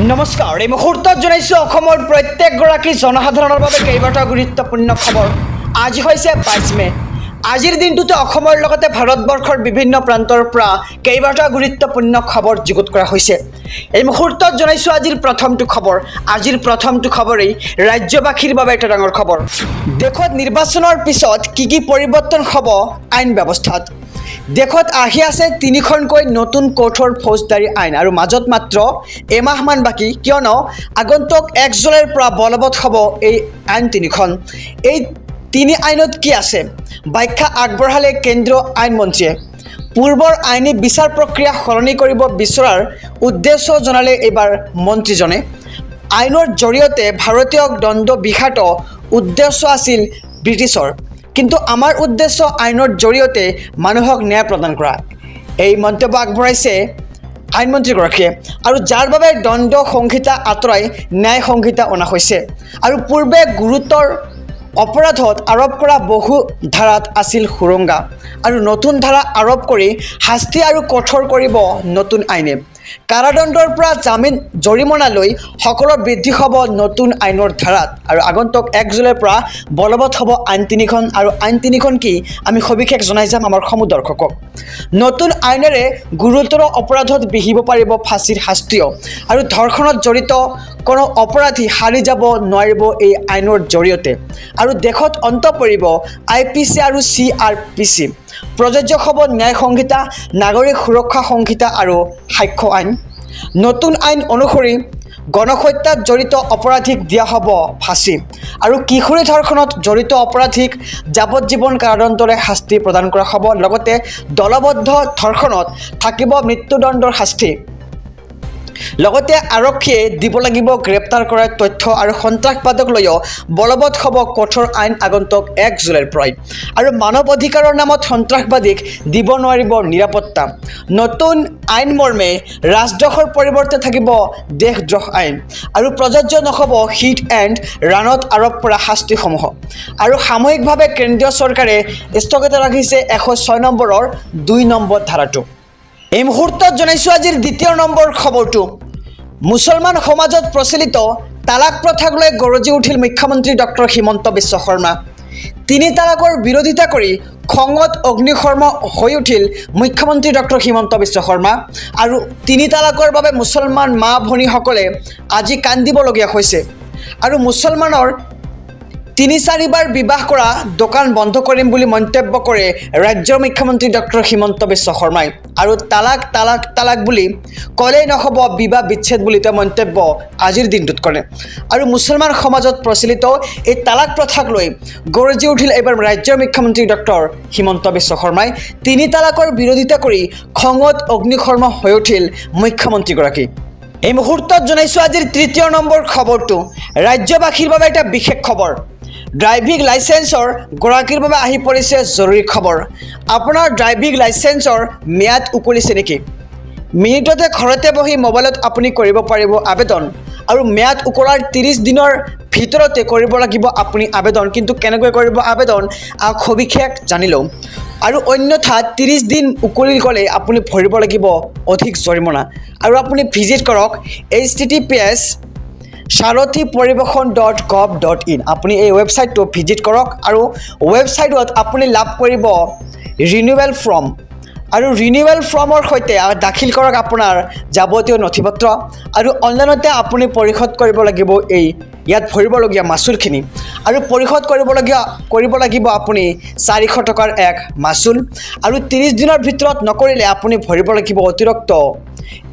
নমস্কাৰ এই মুহূৰ্তত জনাইছো অসমৰ প্ৰত্যেকগৰাকী জনসাধাৰণৰ বাবে কেইবাটাও গুৰুত্বপূৰ্ণ খবৰ। আজি হৈছে 22 মে। আজিৰ দিনটোতে অসমৰ লগতে ভাৰতবৰ্ষৰ বিভিন্ন প্ৰান্তৰ পৰা কেইবাটাও গুৰুত্বপূৰ্ণ খবৰ যুগুত কৰা হৈছে। এই মুহূৰ্তত জনাইছো আজিৰ প্ৰথমটো খবৰ। আজিৰ প্ৰথমটো খবৰেই ৰাজ্যবাসীৰ বাবে এটা ডাঙৰ খবৰ। দেশত নিৰ্বাচনৰ পিছত কি পৰিৱৰ্তন হ'ব আইন ব্যৱস্থাত। দেশত আহি আছে তিনিখনকৈ নতুন কঠোৰ ফৌজদাৰী আইন আৰু মাজত মাত্ৰ এমাহমান বাকী, কিয়নো আগন্তুক 1 জুলাইৰ পৰা বলবৎ হ'ব এই আইন তিনিখন। এই তিনি আইনত কি আছে ব্যাখ্যা আগবঢ়ালে কেন্দ্ৰীয় আইন মন্ত্ৰীয়ে। পূৰ্বৰ আইনী বিচাৰ প্ৰক্ৰিয়া সলনি কৰিব বিচৰাৰ উদ্দেশ্য জনালে এইবাৰ মন্ত্ৰীজনে। আইনৰ জৰিয়তে ভাৰতীয়ক দণ্ড বিহাত উদ্দেশ্য আছিল ব্ৰিটিছৰ, কিন্তু আমাৰ উদ্দেশ্য আইনৰ জৰিয়তে মানুহক ন্যায় প্ৰদান কৰা, এই মন্তব্য আগবঢ়াইছে আইনমন্ত্ৰীগৰাকীয়ে। আৰু যাৰ বাবে দণ্ড সংহিতা আঁতৰাই ন্যায় সংহিতা অনা হৈছে। আৰু পূৰ্বে গুৰুতৰ অপৰাধত আৰোপ কৰা বহু ধাৰাত আছিল সুৰংগা, আৰু নতুন ধাৰা আৰোপ কৰি শাস্তি আৰু কঠোৰ কৰিব নতুন আইনে। কাৰাদণ্ডৰ পৰা জামিন জৰিমনালৈ সকলো বৃদ্ধি হ'ব নতুন আইনৰ ধাৰাত। আৰু আগন্তুক 1 জুলাইৰ পৰা বলবৎ হ'ব আইন তিনিখন। আৰু আইন তিনিখন কি আমি সবিশেষ জনাই যাম আমাৰ সমূহ দৰ্শকক। নতুন আইনেৰে গুৰুতৰ অপৰাধত বিহিব পাৰিব ফাঁচীৰ শাস্তিও, আৰু ধৰ্ষণত জড়িত কোনো অপৰাধী সাৰি যাব নোৱাৰিব এই আইনৰ জৰিয়তে। আৰু দেশত অন্ত পৰিব IPC আৰু CRPC। প্ৰযোজ্য হ'ব ন্যায় সংহিতা, নাগৰিক সুৰক্ষা সংহিতা আৰু সাক্ষ্য আইন। নতুন আইন অনুসৰি গণহত্যাত জড়িত অপৰাধীক দিয়া হ'ব ফাঁচী, আৰু কিশোৰী ধৰ্ষণত জড়িত অপৰাধীক যাৱজ্জীৱন কাৰাদণ্ডৰে শাস্তি প্ৰদান কৰা হ'ব। লগতে দলবদ্ধ ধৰ্ষণত থাকিব মৃত্যুদণ্ডৰ শাস্তি। লগতে আৰক্ষীয়ে দিব লাগিব গ্ৰেপ্তাৰ কৰাৰ তথ্য, আৰু সন্ত্ৰাসবাদক লৈও বলবৎ হ'ব কঠোৰ আইন আগন্তুক 1 জুলাইৰ পৰাই। আৰু মানৱ অধিকাৰৰ নামত সন্ত্ৰাসবাদীক দিব নোৱাৰিব নিৰাপত্তা। নতুন আইন মৰ্মে ৰাজদ্ৰোহৰ পৰিৱৰ্তে থাকিব দেশদ্ৰোহ আইন, আৰু প্ৰযোজ্য নহ'ব হিট এণ্ড ৰাণত আৰোপ কৰা শাস্তিসমূহ। আৰু সাময়িকভাৱে কেন্দ্ৰীয় চৰকাৰে স্থগিত ৰাখিছে 106 নম্বৰৰ 2 নম্বৰ ধাৰাটো। এই মুহূৰ্তত জনাইছোঁ আজিৰ দ্বিতীয় নম্বৰ খবৰটো। মুছলমান সমাজত প্ৰচলিত তালাক প্ৰথাক লৈ গৰজি উঠিল মুখ্যমন্ত্ৰী ডক্টৰ হিমন্ত বিশ্ব শৰ্মা। 3 তালাকৰ বিৰোধিতা কৰি খঙত অগ্নিশৰ্মা হৈ উঠিল মুখ্যমন্ত্ৰী ডক্টৰ হিমন্ত বিশ্ব শৰ্মা। আৰু 3 তালাকৰ বাবে মুছলমান মা ভনীসকলে আজি কান্দিবলগীয়া হৈছে। আৰু মুছলমানৰ 3-4 বাৰ বিবাহ কৰা দোকান বন্ধ কৰিম বুলি মন্তব্য কৰে ৰাজ্যৰ মুখ্যমন্ত্ৰী ডক্টৰ হিমন্ত বিশ্ব শৰ্মাই। আৰু তালাক তালাক তালাক বুলি ক'লেই নহ'ব, বিবাহ বিচ্ছেদ বুলি তেওঁ মন্তব্য আজিৰ দিনটোত কৰে। আৰু মুছলমান সমাজত প্ৰচলিত এই তালাক প্ৰথাক লৈ গৰজি উঠিল এইবাৰ ৰাজ্যৰ মুখ্যমন্ত্ৰী ডক্টৰ হিমন্ত বিশ্ব শৰ্মাই। 3 তালাকৰ বিৰোধিতা কৰি খঙত অগ্নিশৰ্মা হৈ উঠিল মুখ্যমন্ত্ৰীগৰাকী। এই মুহূৰ্তত জনাইছোঁ আজিৰ তৃতীয় নম্বৰ খবৰটো। ৰাজ্যবাসীৰ বাবে এটা বিশেষ খবৰ। ড্ৰাইভিং লাইচেন্সৰ গৰাকীৰ বাবে আহি পৰিছে জৰুৰী খবৰ। আপোনাৰ ড্ৰাইভিং লাইচেন্সৰ ম্যাদ উকলিছে নেকি? মিনিটতে ঘৰতে বহি মোবাইলত আপুনি কৰিব পাৰিব আবেদন। আৰু ম্যাদ উকলাৰ 30 দিনৰ ভিতৰতে কৰিব লাগিব আপুনি আবেদন। কিন্তু কেনেকৈ কৰিব আবেদন সবিশেষ জানি লওঁ। আৰু অন্যথা 30 দিন উকলি গ'লে আপুনি ভৰিব লাগিব অধিক জৰিমনা। আৰু আপুনি ভিজিট কৰক https://sarathiporiboshon.gov.in। আপুনি এই ৱেবছাইটটো ভিজিট কৰক, আৰু ৱেবছাইটত আপুনি লাভ কৰিব ৰিনিউৱেল ফৰ্ম। আৰু ৰিনিউৱেল ফৰ্মৰ সৈতে দাখিল কৰক আপোনাৰ যাৱতীয় নথিপত্ৰ। আৰু অনলাইনতে আপুনি পৰিশোধ কৰিব লাগিব ইয়াত ভৰিবলগীয়া মাচুলখিনি। আৰু পৰিশোধ কৰিব লাগিব আপুনি 400 টকাৰ এক মাচুল। আৰু 30 দিনৰ ভিতৰত নকৰিলে আপুনি ভৰিব লাগিব অতিৰিক্ত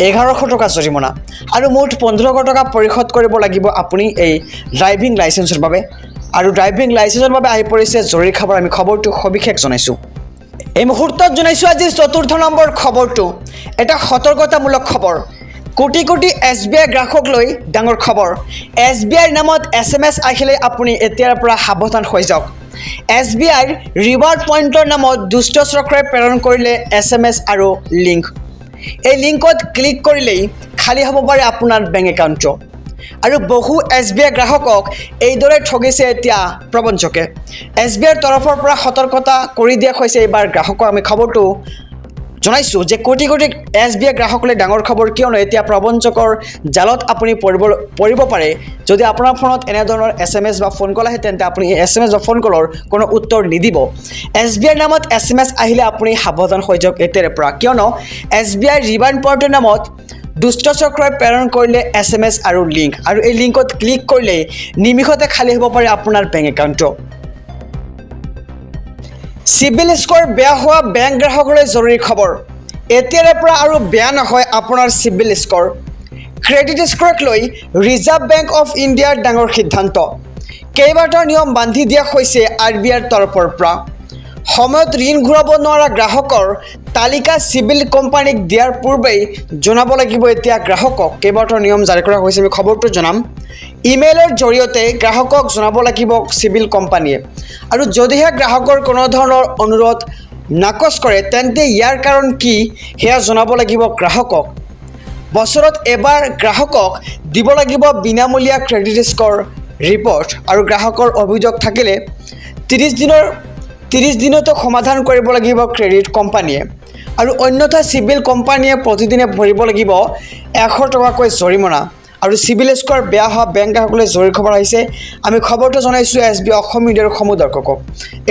1100 টকা জৰিমনা। আৰু মুঠ 1500 টকা পৰিশোধ কৰিব লাগিব আপুনি এই ড্ৰাইভিং লাইচেন্সৰ বাবে। আৰু ড্ৰাইভিং লাইচেন্সৰ বাবে আহি পৰিছে জৰুৰী খবৰ। আমি খবৰটো সবিশেষ জনাইছোঁ। এই মুহূৰ্তত জনাইছোঁ আজিৰ 4ৰ্থ নম্বৰ খবৰটো। এটা সতৰ্কতামূলক খবৰ। কোটি কোটি SBI গ্ৰাহকক লৈ ডাঙৰ খবৰ। SBIৰ নামত SMS আহিলে আপুনি এতিয়াৰ পৰা সাৱধান হৈ যাওক। SBIৰ ৰিৱাৰ্ড পইণ্টৰ নামত দুষ্ট চক্ৰই প্ৰেৰণ কৰিলে SMS আৰু লিংক। এই লিংকত ক্লিক কৰিলেই খালী হ'ব পাৰে আপোনাৰ বেংক একাউণ্টটো। আৰু বহু SBI গ্ৰাহকক এইদৰে ঠগিছে এতিয়া প্ৰবঞ্চকে। SBIৰ তৰফৰ পৰা সতৰ্কতা কৰি দিয়া হৈছে এইবাৰ গ্ৰাহকক। আমি খবৰটো জনাইছোঁ যে কোটি কোটি SBI গ্ৰাহকলৈ ডাঙৰ খবৰ, কিয়নো এতিয়া প্ৰবঞ্চকৰ জালত আপুনি পৰিব পাৰে। যদি আপোনাৰ ফোনত এনেধৰণৰ SMS বা ফোন কল আহে তেন্তে আপুনি এই SMS বা ফোন কলৰ কোনো উত্তৰ নিদিব। SBI নামত SMS আহিলে আপুনি সাৱধান হৈ যাওক এতিয়াৰে পৰা, কিয়নো SBI ৰিৱাৰ্ড পইণ্টৰ নামত দুষ্ট চক্ৰই প্ৰেৰণ কৰিলে SMS আৰু লিংক, আৰু এই লিংকত ক্লিক কৰিলে নিমিষতে খালী হ'ব পাৰে আপোনাৰ বেংক একাউণ্টটো। চিভিল স্ক'ৰ বেয়া হোৱা বেংক গ্ৰাহকলৈ জৰুৰী খবৰ। এতিয়াৰে পৰা আৰু বেয়া নহয় আপোনাৰ চিভিল স্ক'ৰ। ক্ৰেডিট স্ক'ৰক লৈ ৰিজাৰ্ভ বেংক অফ ইণ্ডিয়াৰ ডাঙৰ সিদ্ধান্ত। কেইবাটাও নিয়ম বান্ধি দিয়া হৈছে RBIৰ তৰফৰ পৰা। সময়ত ঋণ ঘূৰাব নোৱাৰা গ্ৰাহকৰ তালিকা চিভিল কোম্পানীক দিয়াৰ পূৰ্বেই জনাব লাগিব এতিয়া গ্ৰাহকক। কেইবাটাও নিয়ম জাৰি কৰা হৈছে, আমি খবৰটো জনাম। ইমেইলৰ জৰিয়তে গ্ৰাহকক জনাব লাগিব চিভিল কোম্পানীয়ে, আৰু যদিহে গ্ৰাহকৰ কোনো ধৰণৰ অনুৰোধ নাকচ কৰে তেন্তে ইয়াৰ কাৰণ কি সেয়া জনাব লাগিব গ্ৰাহকক। বছৰত এবাৰ গ্ৰাহকক দিব লাগিব বিনামূলীয়া ক্ৰেডিট স্ক'ৰ ৰিপৰ্ট, আৰু গ্ৰাহকৰ অভিযোগ থাকিলে 30 দিনতো সমাধান কৰিব লাগিব ক্ৰেডিট কোম্পানীয়ে, আৰু অন্যথা চিভিল কোম্পানীয়ে প্ৰতিদিনে ভৰিব লাগিব 100 টকাকৈ জৰিমনা। আৰু চিভিল স্ক'ৰ বেয়া হোৱা বেংক গ্ৰাহকলৈ জৰুৰী খবৰ আহিছে। আমি খবৰটো জনাইছোঁ SBI অসম মিডিয়াৰ সমূহ দৰ্শকক।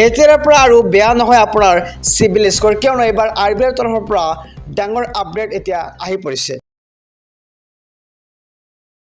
এতিয়াৰে পৰা আৰু বেয়া নহয় আপোনাৰ চিভিল স্ক'ৰ, কিয়নো এইবাৰ RBIৰ তৰফৰ পৰা ডাঙৰ আপডেট এতিয়া আহি পৰিছে।